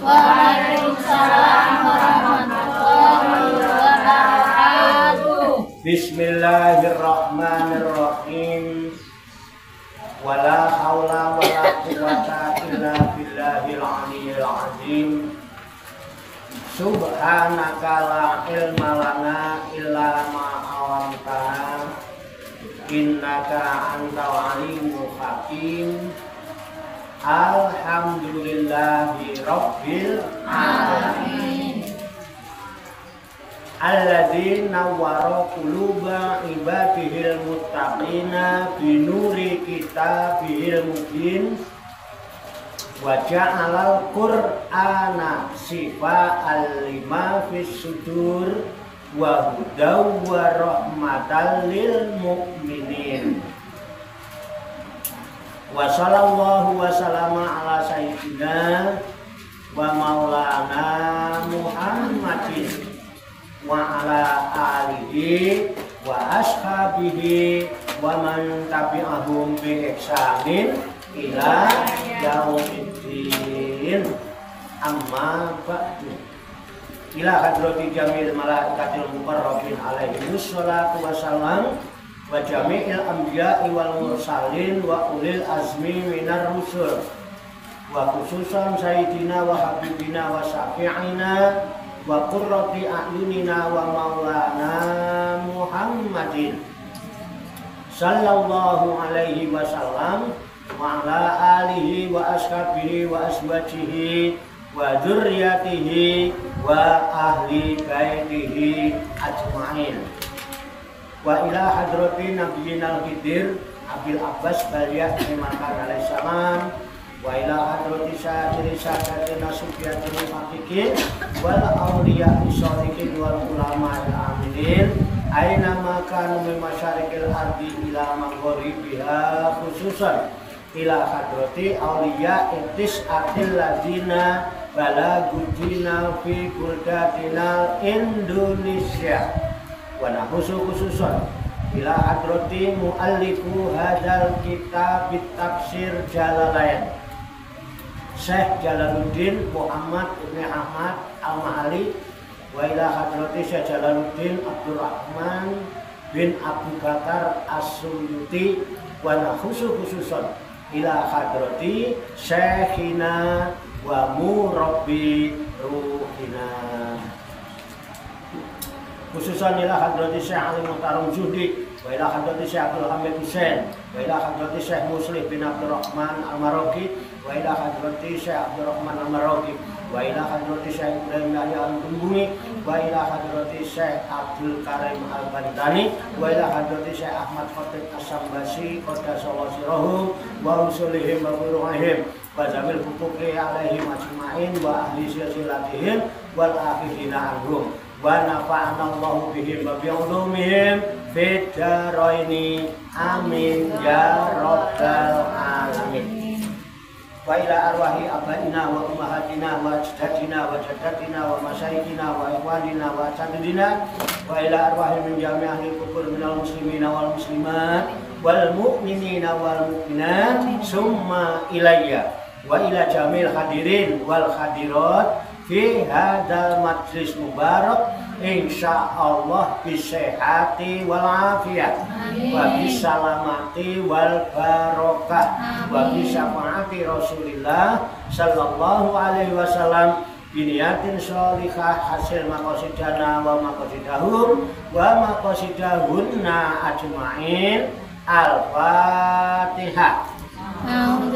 Waalaikumsalam warahmatullahi wabarakatuh. Bismillahirrahmanirrahim. Wala haula wala quwwata illa billahil aliyyil azim. Subhanaka la ilma lana illa ma 'allamtana innaka antal alimul hakim. Alhamdulillahi rabbil alamin. Alladzi nawwara quluba ibadihil muttaqina binuri kitabihil mubin wa ja'alal qur'ana shifa'an lima fis sudur wa hudaw wa rahmatan lil mu'minin. Wa sallallahu wa sallama ala sayyidina wa maulana Muhammadin wa ala alihi wa ashabihi wa man tabi'ahum bi ihsanin ila yaumiddin. Amma ba'du. Ila hadrati jamil malaikatil muqarrabin alaihi wassalatu wassalam wa jami'il anbiya'i wal mursalin wa ulil azmi minar rusul wa khususan sayyidina wa habibina wa syafi'ina wa qurrati a'yunina wa maulana Muhammadin sallallahu alaihi wasallam wa ala alihi wa ashabihi wa azwajihi wa dzurriyyatihi wa ahli baitihi ajma'in. Wa ila hadratin nabiyina al-khidir Abil Abbas Baliyah Makan alaihi salam wa ila hadrati sa'iri sa'atina sufiyatul muhaqqiqin wal awliya sholihin wal ulama al-amilin aina ma kanu min masyariqil ardi ila maghribiha khususan ila hadrati awliya tis'atil ladina balagudina fi buldatina Indonesia wa khususan ila hadrati muallifu hadzal kitab tafsir Jalalain Syekh Jalaluddin Muhammad Ibn Ahmad Al-Ma'ali wa ila hadrati Syekh Jalaluddin Abdurrahman bin Abu Bakar As-Suyuti wa khususan ila hadrati Syekhina wa murabbi ruhina. Khususan ila hadrati Syekh Ali Muhtaram Zuhdi wa ila hadrati Syekh Abdul Hamid Hussein wa ila hadrati Syekh Muslim bin Abdurrahman Al-Maraqi wa ila hadrati Syekh Abdurrahman Al-Maraqi wa ila hadrati Syekh Ibrahim Yahya Al-Tumbuni wa ila hadrati Syekh Abdul Karim Al-Bantani wa ila hadrati Syekh Ahmad Khatib As-Sambasi qaddasallahu sirahum wa usulihim wa furu'ihim wa jamil huquqi alaihim ajma'in wa ahli silsilatihim wal akhirina anhum wa nafa'ana Allahu bihim wa bi'ulumihim fid dharaini amin ya rabbal alamin. Wa ila arwahi abaina wa ummahatina wa ajdadina wa jaddatina wa masyayikhina wa ikhwanina wa asatidina wa ila arwahi min jami' ahli kubur minal muslimina wal muslimat wal mu'minina wal mu'minat summa ilayya wa ila jamil hadirin wal hadirat fi hadzal majlis mubarak insyaallah bisehati wal afiyah wa bisalamati wal barokah wa bisyafaati Rasulillah sallallahu alaihi wasallam biniyatin sholihah hasil maqasidana wa maqasidahum wa maqasidahunna ajma'in. Al-Fatihah.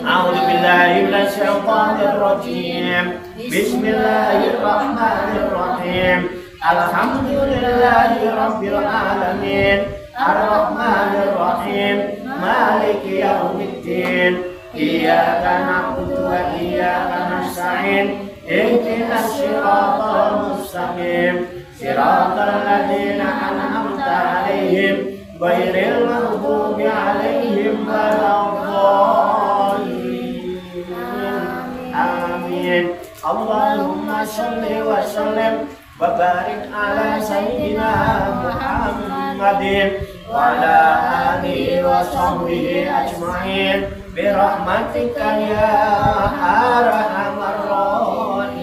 A'udzu billahi minasy syaithanir rajim. Bismillahirrahmanirrahim. Alhamdulillahi rabbil alamin. Ar-Rahmanir Rahim. Maliki yaumiddin. Iyyaka na'budu wa iyyaka nasta'in. Ihdinas siratal mustaqim. Siratal ladzina an'amta 'alaihim ghairil maghdubi 'alaihim waladdallin. Amin. Allahumma shalli wa sallim wa barik ala sayyidina Muhammadin wa ala alihi wa sahbihi ajma'in bi rahmatika ya arhamar rahimin.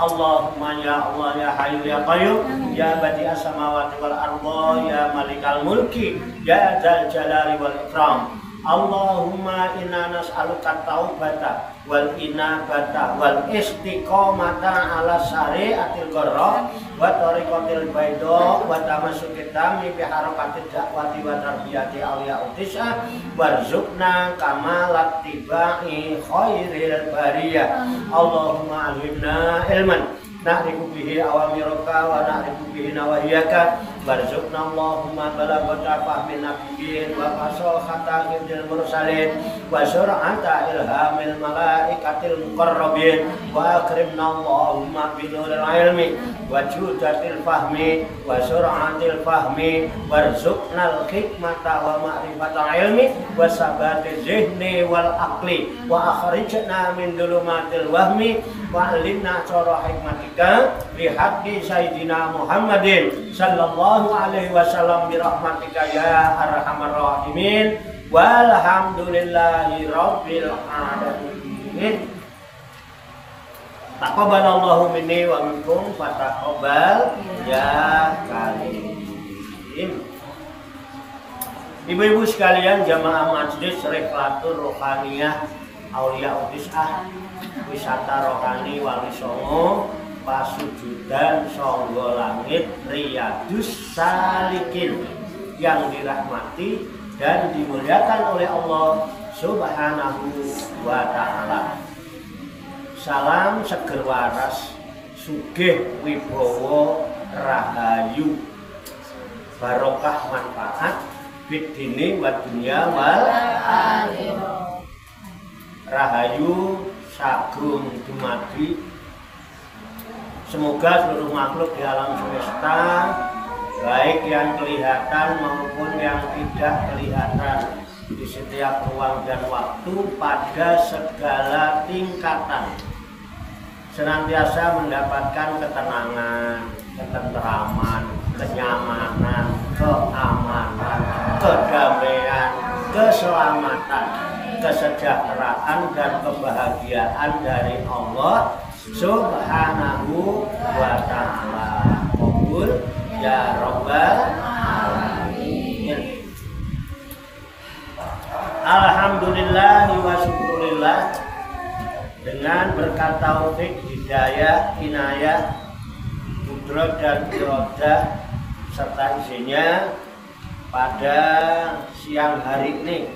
Allahumma ya Allah ya Hayyu ya Qayyum ya Badi'as samawati wal arda ya Malikal mulki ya Dzal jalali wal ikram. Allahumma inna nas'aluka taubata wal inabata wal istiqomata ala syari'atil gharra wa tariqatil bayda wa tamassukit tami bi harakatid dakwati wa tarbiyati awliya utisha warzuqna kamalat tibai khairil bariyah. Allahumma alhimna ilman na'rifu bihi awamiraka wa na'rifu bihi nawahiyaka warzuqna Allahumma balagata fahmin nabiyyin wa fasakhata hifdzil mursalin wa sur'ata ilhamil malaikatil muqarrabin wa akrimna Allahumma binuril ilmi wa judatil fahmi wa sur'atil fahmi warzuqnal hikmata wa ma'rifatal ilmi wa sabati zihni wal aqli wa akhrijna min dhulumatil wahmi wa alimna cara hikmatika bi haqqi sayyidina Muhammadin sallallahu alaihi wasallam bi rahmatika ya arhamar rahimin walhamdulillahi rabbil alamin. Taqabbalallahu minni wa minkum fataqabbal ya karim. Ibu-ibu sekalian jamaah Majlis Rihlatur Rohaniyah Aulia Utisah wisata rohani Wali Songo Pasujudan Songgo Langit Riyadus Salikin yang dirahmati dan dimuliakan oleh Allah Subhanahu wa Ta'ala. Salam seger waras sugih wibowo rahayu barokah manfaat bidini wa dunya wal akhirah. Rahayu sagung dumadi. Semoga seluruh makhluk di alam semesta, baik yang kelihatan maupun yang tidak kelihatan, di setiap ruang dan waktu pada segala tingkatan, senantiasa mendapatkan ketenangan, ketenteraman, kenyamanan, keamanan, kedamaian, keselamatan, kesejahteraan dan kebahagiaan dari Allah Subhanahu wa Ta'ala. Qabul ya Rabbal alamin. Alhamdulillah wa syukurillah, dengan berkat taufik, hidayah, inayah, kudrat dan irodah serta isinya, pada siang hari ini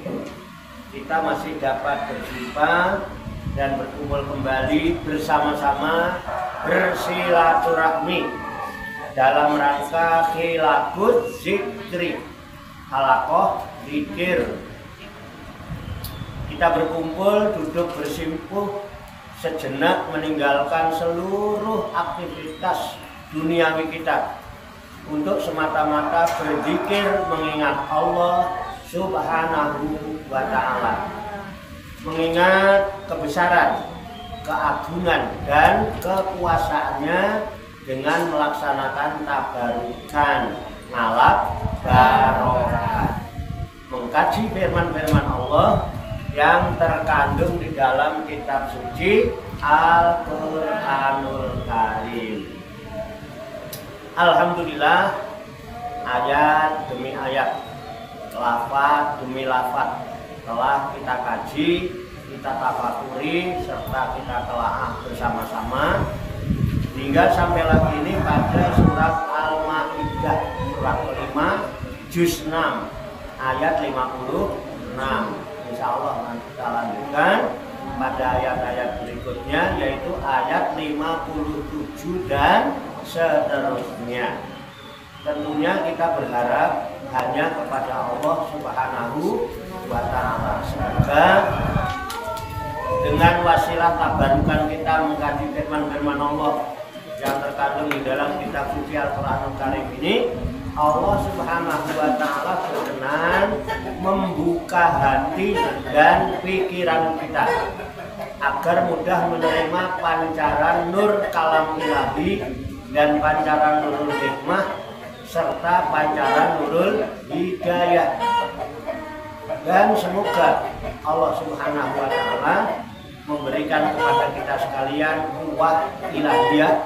kita masih dapat berjumpa dan berkumpul kembali bersama-sama bersilaturahmi dalam rangka khilaqut zikri, halaqah zikir. Kita berkumpul, duduk bersimpuh sejenak, meninggalkan seluruh aktivitas duniawi kita untuk semata-mata berzikir, mengingat Allah Subhanahu wa Ta'ala, mengingat kebesaran, keagungan dan kekuasaannya dengan melaksanakan tabarukan, ngalap barokah, mengkaji firman-firman Allah yang terkandung di dalam kitab suci Al-Qur'anul Karim. Alhamdulillah, ayat demi ayat, lafaz demi lafaz telah kita kaji, kita tafakuri, serta kita telaah bersama-sama hingga sampai lagi ini pada surat Al-Maidah surat kelima juz 6 ayat 56. Insya Allah nanti kita lanjutkan pada ayat-ayat berikutnya, yaitu ayat 57 dan seterusnya. Tentunya kita berharap hanya kepada Allah Subhanahu wa Ta'ala. Semoga dengan wasilah tabarukan kita mengkaji firman-firman Allah yang terkandung di dalam kitab suci Al-Qur'anul Karim ini, Allah Subhanahu wa Ta'ala berkenan membuka hati dan pikiran kita agar mudah menerima pancaran nur kalam ilahi dan pancaran nurul hikmah serta pancaran nurul hidayah. Dan semoga Allah Subhanahu wa Ta'ala memberi memberikan kepada kita sekalian kuwah ilahiyah,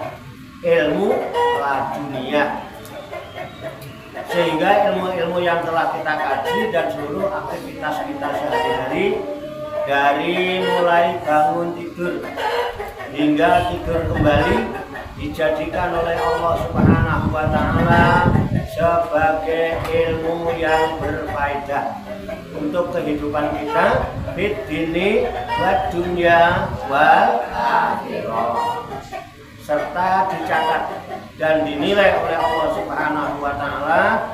ilmu laduniyah, sehingga ilmu-ilmu yang telah kita kaji dan seluruh aktivitas kita sehari-hari, dari mulai bangun tidur hingga tidur kembali, dijadikan oleh Allah Subhanahu wa Ta'ala sebagai ilmu yang berfaedah untuk kehidupan kita fid dini wad dunya wal akhirah, serta dicatat dan dinilai oleh Allah Subhanahu wa Ta'ala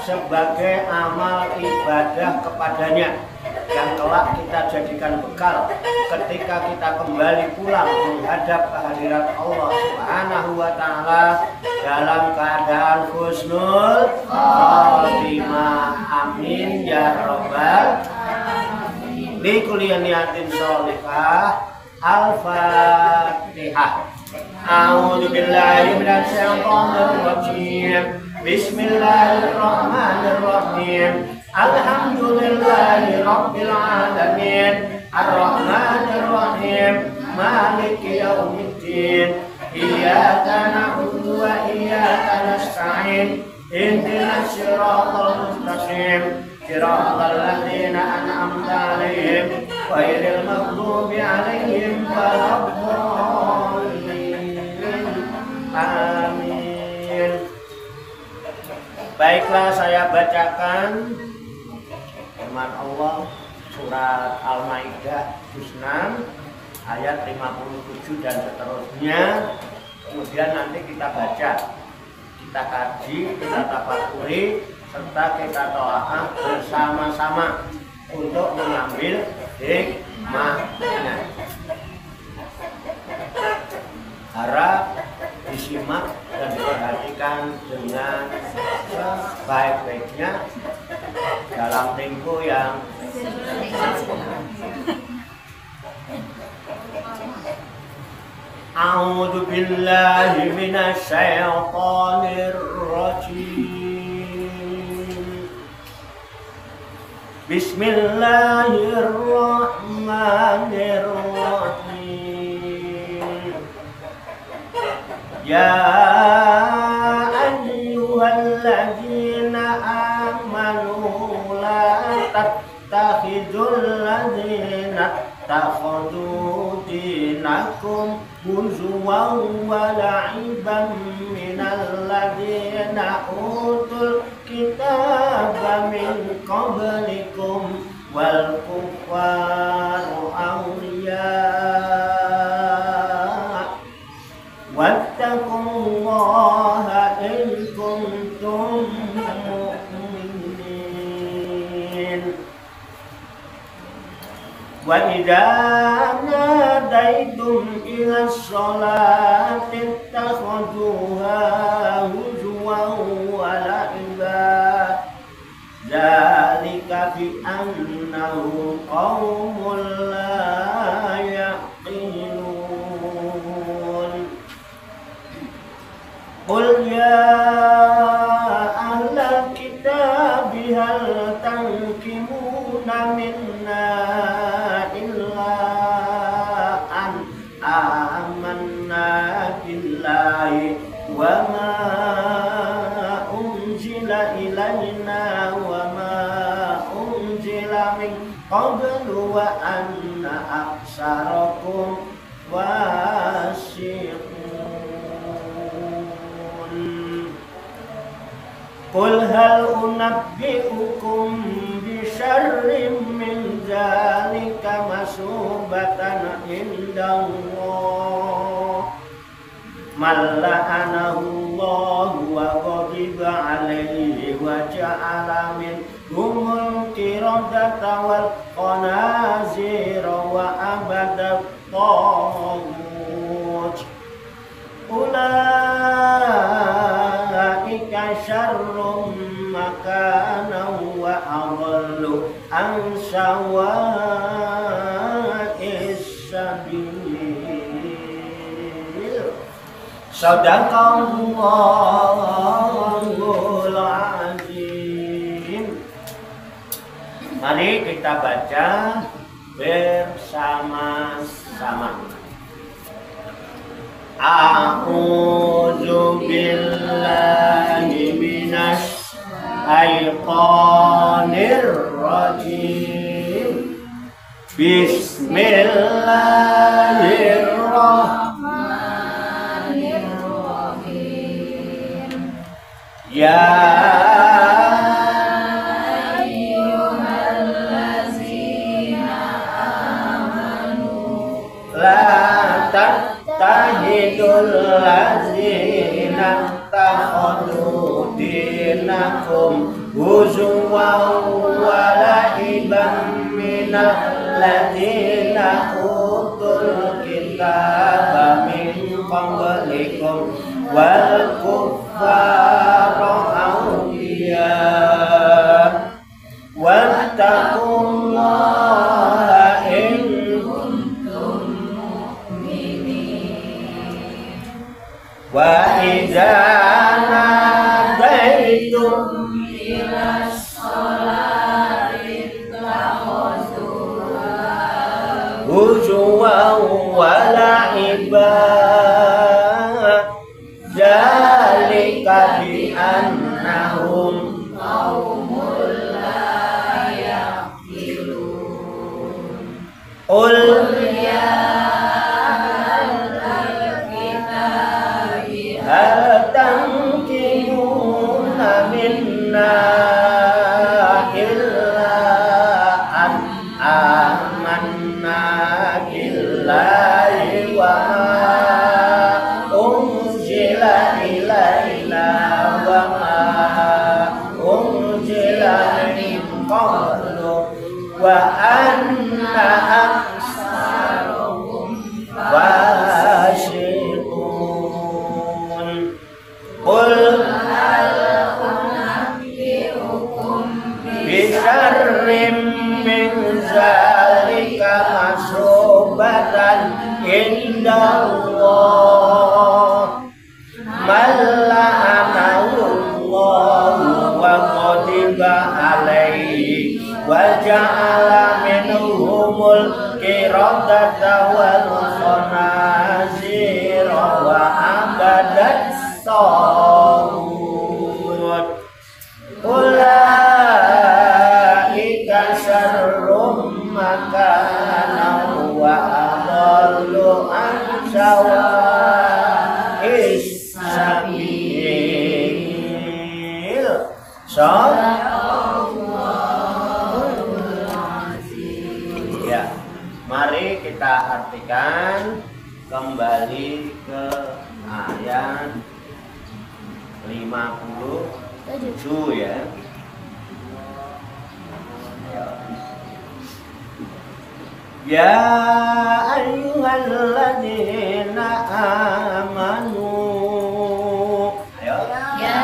sebagai amal ibadah kepadanya yang kelak kita jadikan bekal ketika kita kembali pulang menghadap kehadirat Allah Subhanahu wa Ta'ala dalam keadaan husnul khotimah. Amin ya rabbal alamin. Li kulli niyatin sholihah. Al-Fatihah. A'udzu billahi minasy syaithanir rajim. Bismillahirrahmanirrahim. Alhamdulillahi rabbil alamin. Ar-Rahmanir Rahim. Maliki yaumiddin. Iyyaka na'budu wa iyyaka nasta'in. Ihdinas siratal mustaqim. Siratal ladzina an'amta 'alaihim ghairil maghdubi 'alaihim waladdallin. Amin. Baiklah, saya bacakan firman Allah surat Al-Maidah juz 6 ayat 57 dan seterusnya. Kemudian nanti kita baca, kita kaji, kita tafakuri, serta kita telaah bersama-sama untuk mengambil hikmahnya. Harap disimak dan diperhatikan dengan sebaik-baiknya dalam tempo yang A'udzu billahi minasy syaithanir rajim. Bismillahirrahmanirrahim. Ya ayyuhalladzina amanu la tattakhidul ladzina takhudhu dinakum huzwan wa la'iban minal ladzina utul kitaba min qablikum wal kuffaru awliya wattaqullaha in kuntum mu'minin. Wa idza nadaitum ila sholati ittakhadhuha huzwan wa la'iba dzalika bi annahum qaumun la yaqilun. Qul ya ahlal kitabi hal tankimuna minna illa an amanna billahi wa ma unzila ilayna wa ma unzila min qablu wa anna aktsarakum fasiqun. Qul hal unabbi'ukum bi syarrin min dzalika masubatan indallah man la'anahu Allah wa ghadiba 'alaihi wa ja'ala minhumul qiradata wal qanazira wa abada taghut. Ulaika syarrum makanan wa adallu an sawa'is sabil. Shadaqallahul azim. Mari kita baca bersama-sama. A'udzu billahi minasy syaitonir rajim. Bismillahirrahmanirrahim. Ya ayyuhallazina amanu la tattahidul ladzina takhadu dinakum huzuwan wa la'iban minal ladzina utul kitaba min qablikum wal kuffara awliya wattaqullaha in kuntum mu'minin. Wa idza nadaitum ilas sholati takhuzuha huzuwan wa la'iban dzalika bi annahum qaumul la yaqilun. Qul ya ahlal kitabi hal tanqimuna minna illa an amanna billahi wa ma unzila ilaina wa ma unzila min qablu wa anna aktsarahum fasiqun. Qul hal unabbi'ukum bisyarrim min zalika masubatan indallah man la'anahullahu wa ghadiba alaihi wa ja'ala minhumul qiradata wal khanazira wa abadat taghut. Ulaika syarrum makana wa adallu an sawa'is sabil. Ya, mari kita artikan kembali ke ayat 57 ya. Ya ayyuhalladzina amanu. Ayo. Ya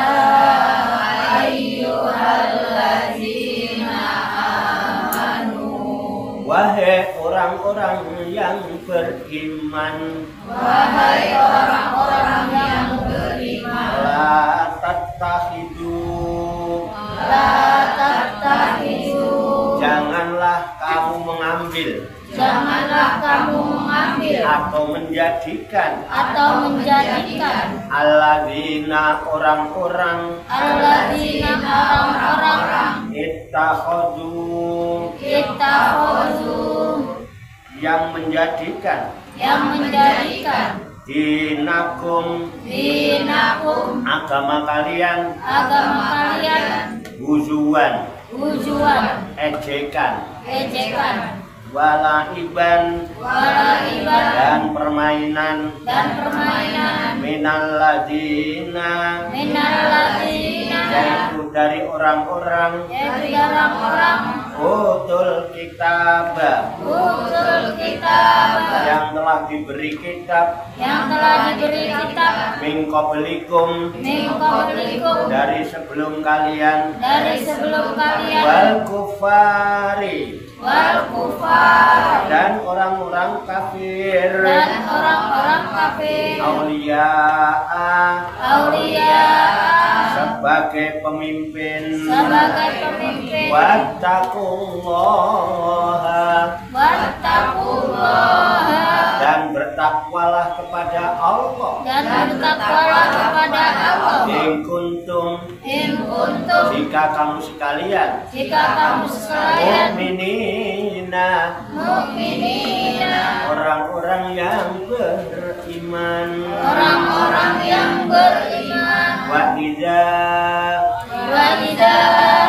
ayyuhalladzina amanu. Wahai orang-orang yang beriman. Wahai orang-orang yang beriman. La tattakhidu. La tattakhidu. Janganlah kamu mengambil. Janganlah kamu mengambil atau menjadikan alladzina orang-orang ittakhadhu yang menjadikan dinakum agama kalian huzuwan ejekan walaiban dan permainan minal ladina yaitu dari orang-orang utul kitab yang telah diberi kitab min qablikum dari sebelum kalian wal kufari dan orang-orang kafir auliya sebagai pemimpin wattaqullaha dan bertakwa bertakwalah kepada Allah. Dan bertakwalah kepada Allah. In kuntum, jika kamu sekalian, mukminina, orang-orang yang beriman, wa idza,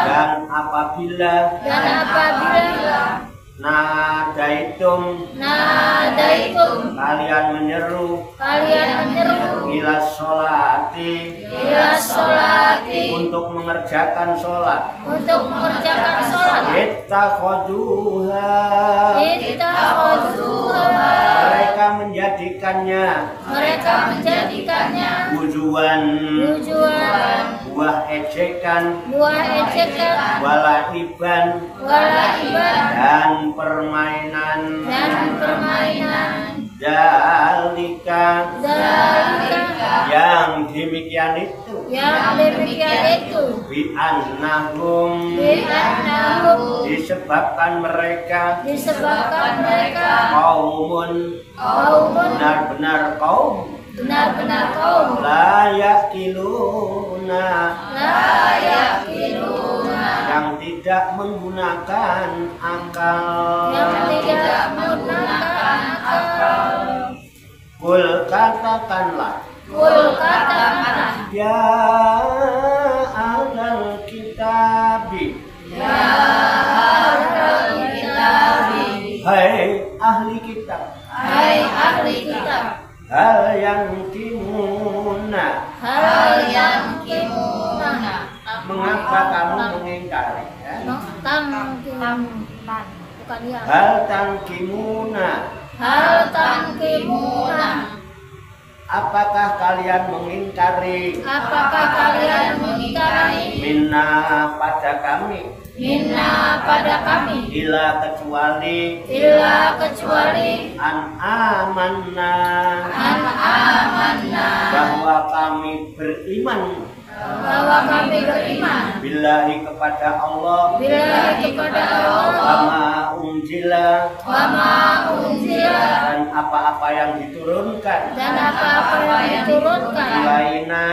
dan apabila, nadaitum, kalian menyeru, ila sholati, untuk mengerjakan sholat, ittakhaduha, mereka menjadikannya, tujuan, buah ejekan, walaiban, dan permainan, dalika, yang demikian itu, bi'annahum, disebabkan mereka, qaumun, benar-benar kaum, la yaqiluna, yang tidak menggunakan akal. Kul katakanlah, ya ahlal kitabi, hai ahli kitab, hal yang kimuna, mengapa kamu mengingkari? Hal tangkimuna, apakah kalian mengingkari? Minna, pada kami, ila kecuali, an amanna, bahwa kami beriman, billahi kepada Allah, wama unjila, dan apa-apa yang diturunkan, ilaina,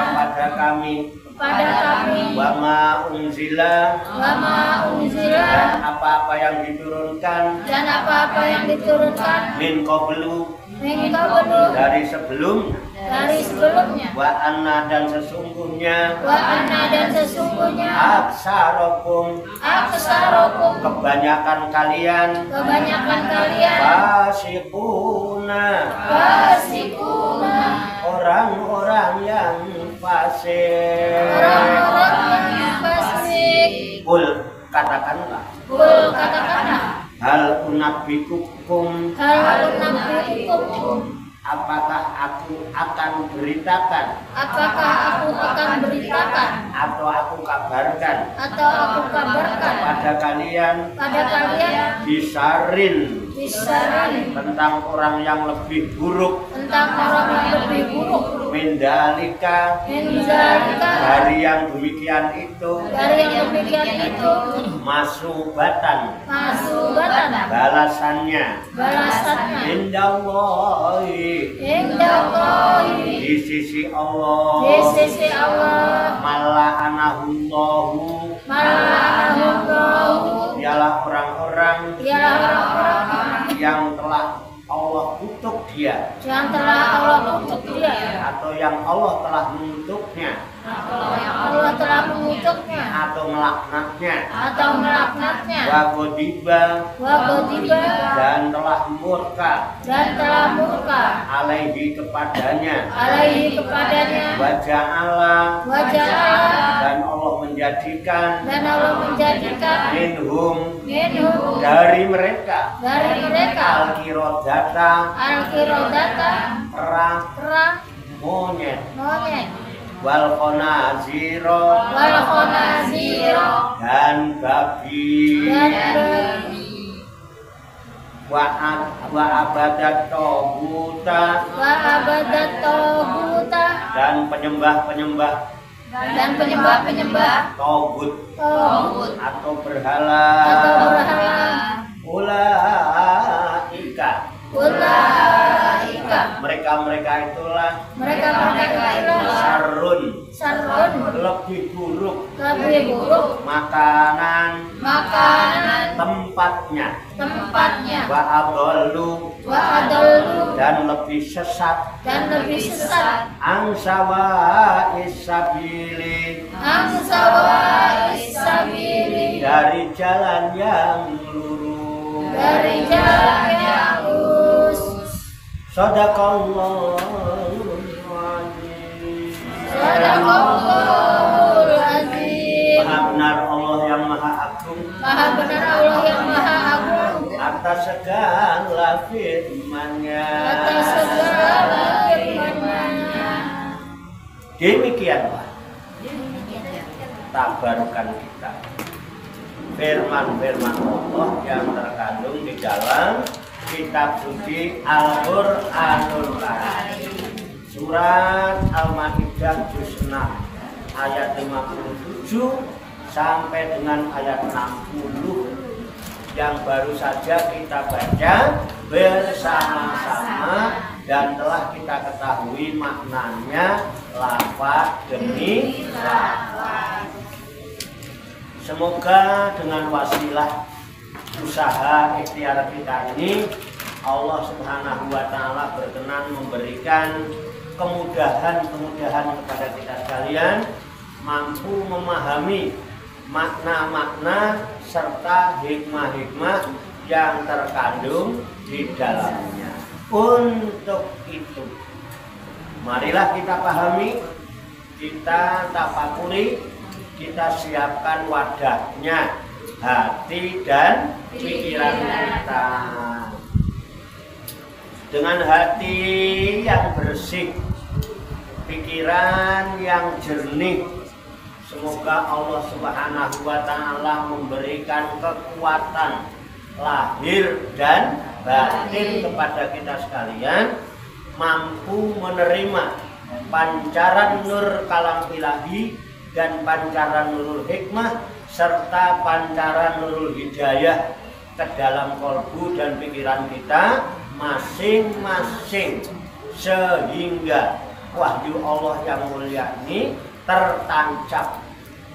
kepada kami, wama unjila, dan apa-apa yang diturunkan, min qablu, dari sebelumnya, wa anna, dan sesungguhnya, aksarokum, kebanyakan kalian, fasiquna, orang-orang yang fasik. Kul, katakanlah, hal unabbiukum, apakah aku akan beritakan, atau aku kabarkan, kepada kalian, bisarin, tentang orang yang lebih buruk, mindalika, dari yang demikian itu, masubatan, balasannya, indallahi, di sisi Allah, mala'anahullahu, ialah orang-orang yang telah Allah kutuk dia, atau yang Allah telah mengutuknya, atau melaknatnya, wa ghadiba, dan telah murka, alaihi kepadanya, wa ja'ala, dan Allah menjadikan, minhum, dari mereka, al-qiradata, kera, monyet, wal khonaziro, dan babi, wa abadat toguta, dan penyembah-penyembah togut atau berhala, ulaika, ulaika mereka itulah mereka itulah sarun lebih buruk makanan tempatnya wa adallu dan lebih sesat angsawa isabili dari jalan yang lurus. Sadaqallahul azim. Maha benar Allah yang maha agung atas segala firman-Nya. Demikianlah tabarukan kita firman-firman Allah yang terkandung di dalam kitab suci Al-Qur'anul Karim. Surat Al-Maidah juz 6 ayat 57 sampai dengan ayat 60 yang baru saja kita baca bersama-sama dan telah kita ketahui maknanya lafaz demi lafaz. Semoga dengan wasilah usaha ikhtiar kita ini Allah Subhanahu wa taala berkenan memberikan kemudahan kepada kita sekalian, mampu memahami makna-makna serta hikmah-hikmah yang terkandung di dalamnya. Untuk itu, marilah kita pahami, kita tafakuri, kita siapkan wadahnya, hati dan pikiran kita. Dengan hati yang bersih, pikiran yang jernih, semoga Allah Subhanahu wa taala memberikan kekuatan lahir dan batin kepada kita sekalian, mampu menerima pancaran nur kalam ilahi dan pancaran nurul hikmah serta pancaran nurul hidayah ke dalam kolbu dan pikiran kita masing-masing, sehingga wahyu Allah yang mulia ini tertancap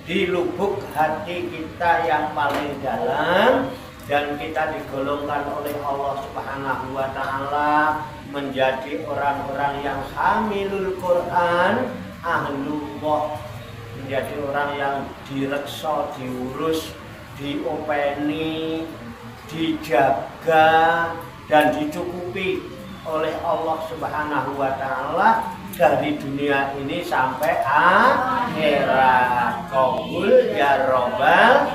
di lubuk hati kita yang paling dalam, dan kita digolongkan oleh Allah Subhanahu wa taala menjadi orang-orang yang hamilul Quran, ahlullah, menjadi orang yang direksa, diurus, diopeni, dijaga dan dicukupi oleh Allah Subhanahu wa taala dari dunia ini sampai akhirat. Qabul ya rabbal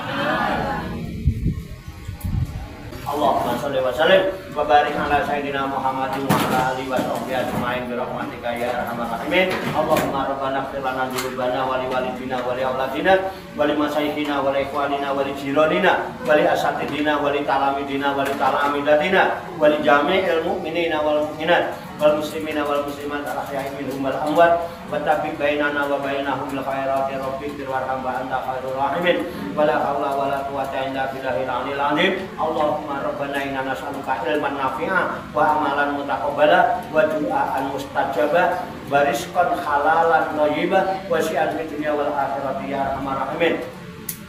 Allahumma sholli wa sallim wa barik ala sayyidina Muhammadin wa ala alihi wa sahbihi ajmain bi rahmatika ya arhamar rahimin. Allahumma rabbana ighfir lana dzunubana wa li walidina wa li auladina wa li masyayikhina wa li ikhwanina wa li jiranina wa li asatidina wa li talamidina wa li talamidatina wa li jami'il mu'minina wal mu'minat wal muslimina wal muslimat al ahya'i minhum wal amwat wa tabi bainana wa bainahum bil khairati rabbik warham wa anta khairur rahimin wa la haula wa la quwwata illa billahil aliyil azim. Allahumma rabbana inna nas'aluka ilman nafi'a wa amalan mutaqabbala wa du'aan mustajabah wa rizqan halalan thayyibah wa syi'an fid dunya wal akhirati ya arhamar rahimin.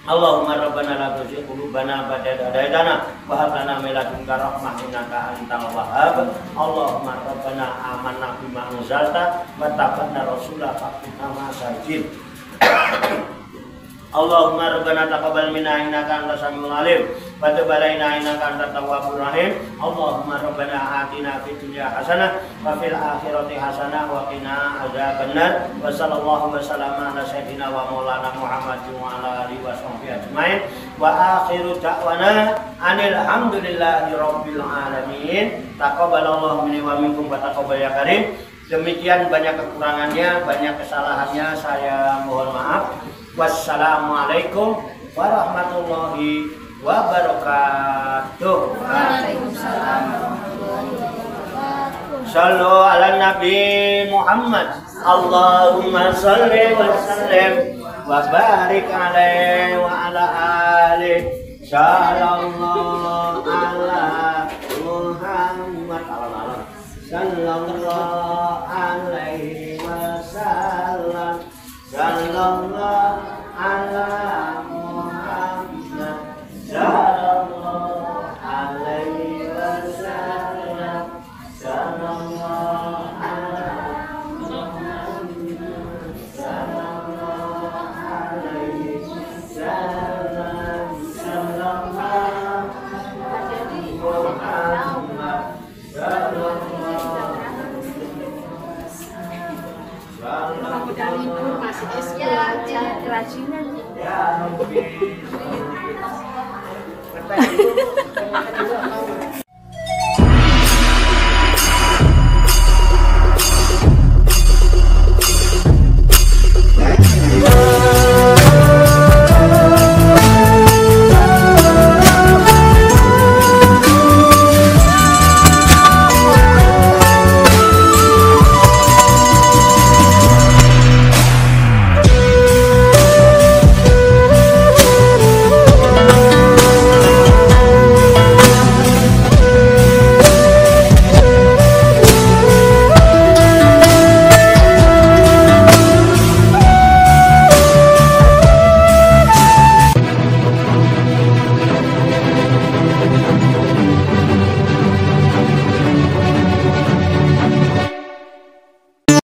Allahumma rabbana la tuzigh qulubana ba'da idh hadaytana wa hab lana min ladunka rahmah innaka antal wahhab. Allahumma rabbana amanna bima anzalta wa tabi'na rasulah faqina ma'asajid. Allahumma rabbana taqabbal minna innaka antas samiul alim wa tub alaina innaka antat tawwabur rahim. Allahumma rabbana atina fid dunya hasanah wa fil akhirati hasanah wa qina adzabannar. Wa sallallahu wa sallama ala sayyidina wa maulana Muhammadin wa ala alihi wa sahbihi ajmain. Wa akhiru da'wana anil hamdulillahi rabbil alamin. Taqabbalallahu minni wa minkum wa taqabbal ya karim. Demikian banyak kekurangannya, banyak kesalahannya, saya mohon maaf. Wassalamualaikum warahmatullahi wabarakatuh. Waalaikumsalam warahmatullahi wabarakatuh. Sallu ala Nabi Muhammad. Allahumma salli wa sallim wa barik alaihi wa ala alihi. Sallallahu ala Muhammad alon-alon. Sallallahu alaihi wasallam. Sallallahu ala Muhammad. Sallallahu alaihi wasallam. Sallallahu ala Muhammad. Sallallahu alaihi wasallam. Sallallahu Muhammad. Mudah libur masih SD Ya, aja. kerajinan. Ya Rabbi. Kata itu,